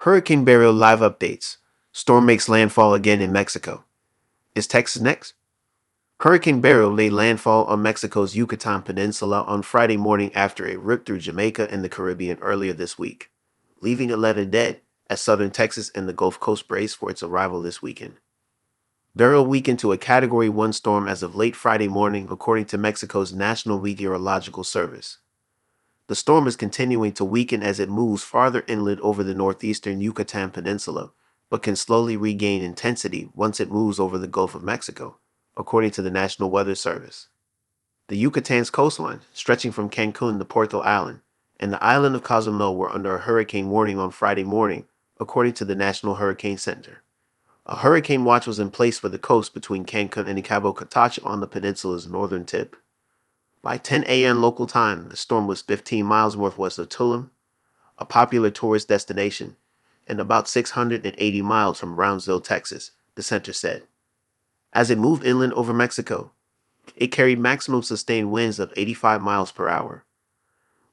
Hurricane Beryl live updates. Storm makes landfall again in Mexico. Is Texas next? Hurricane Beryl laid landfall on Mexico's Yucatan Peninsula on Friday morning after it ripped through Jamaica and the Caribbean earlier this week, leaving 11 dead as southern Texas and the Gulf Coast brace for its arrival this weekend. Beryl weakened to a Category 1 storm as of late Friday morning, according to Mexico's National Meteorological Service. The storm is continuing to weaken as it moves farther inland over the northeastern Yucatan Peninsula, but can slowly regain intensity once it moves over the Gulf of Mexico, according to the National Weather Service. The Yucatan's coastline, stretching from Cancun to Puerto Allen, and the island of Cozumel were under a hurricane warning on Friday morning, according to the National Hurricane Center. A hurricane watch was in place for the coast between Cancun and Cabo Catoche on the peninsula's northern tip. By 10 a.m. local time, the storm was 15 miles northwest of Tulum, a popular tourist destination, and about 680 miles from Brownsville, Texas, the center said. As it moved inland over Mexico, it carried maximum sustained winds of 85 miles per hour.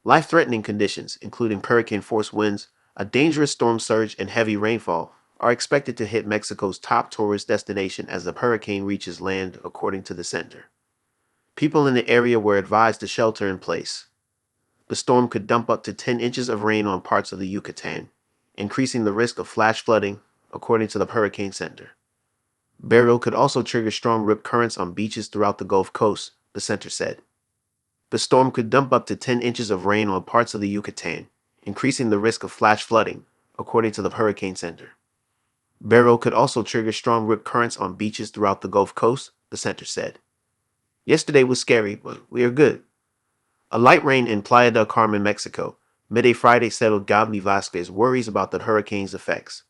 Life-threatening conditions, including hurricane-force winds, a dangerous storm surge, and heavy rainfall, are expected to hit Mexico's top tourist destination as the hurricane reaches land, according to the center. People in the area were advised to shelter in place. The storm could dump up to 10 inches of rain on parts of the Yucatan, increasing the risk of flash flooding, according to the Hurricane Center. Beryl could also trigger strong rip currents on beaches throughout the Gulf Coast, the center said. The storm could dump up to 10 inches of rain on parts of the Yucatan, increasing the risk of flash flooding, according to the Hurricane Center. Beryl could also trigger strong rip currents on beaches throughout the Gulf Coast, the center said. Yesterday was scary, but we are good. A light rain in Playa del Carmen, Mexico, midday Friday settled Gabi Vasquez's worries about the hurricane's effects.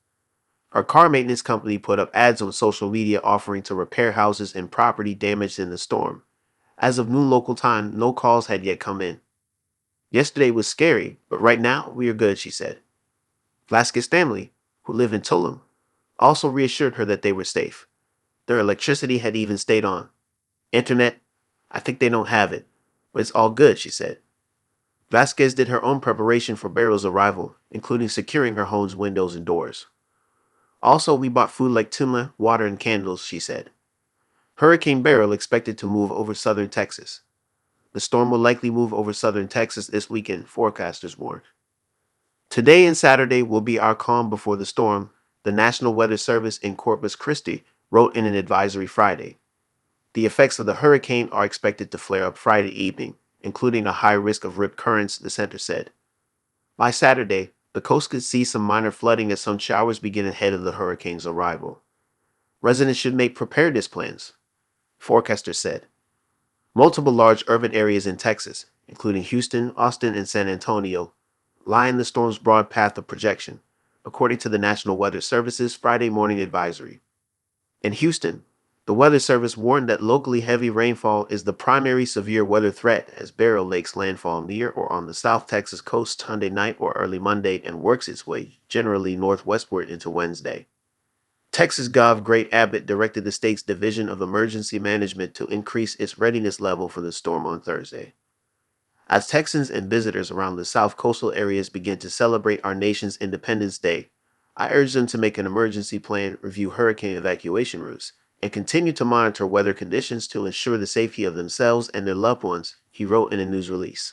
Her car maintenance company put up ads on social media offering to repair houses and property damaged in the storm. As of noon local time, no calls had yet come in. Yesterday was scary, but right now we are good, she said. Vasquez's family, who live in Tulum, also reassured her that they were safe. Their electricity had even stayed on. Internet, I think they don't have it, but it's all good, she said. Vasquez did her own preparation for Beryl's arrival, including securing her home's windows and doors. Also, we bought food like tuna, water, and candles, she said. Hurricane Beryl expected to move over southern Texas. The storm will likely move over southern Texas this weekend, forecasters warned. Today and Saturday will be our calm before the storm, the National Weather Service in Corpus Christi wrote in an advisory Friday. The effects of the hurricane are expected to flare up Friday evening, including a high risk of rip currents, the center said. By Saturday, the coast could see some minor flooding as some showers begin ahead of the hurricane's arrival. Residents should make preparedness plans, forecasters said. Multiple large urban areas in Texas, including Houston, Austin, and San Antonio, lie in the storm's broad path of projection, according to the National Weather Service's Friday morning advisory. In Houston, the Weather Service warned that locally heavy rainfall is the primary severe weather threat as Beryl makes landfall near or on the South Texas coast Sunday night or early Monday and works its way generally northwestward into Wednesday. Texas Gov. Greg Abbott directed the state's Division of Emergency Management to increase its readiness level for the storm on Thursday. As Texans and visitors around the South coastal areas begin to celebrate our nation's Independence Day, I urge them to make an emergency plan, review hurricane evacuation routes, and continue to monitor weather conditions to ensure the safety of themselves and their loved ones, he wrote in a news release.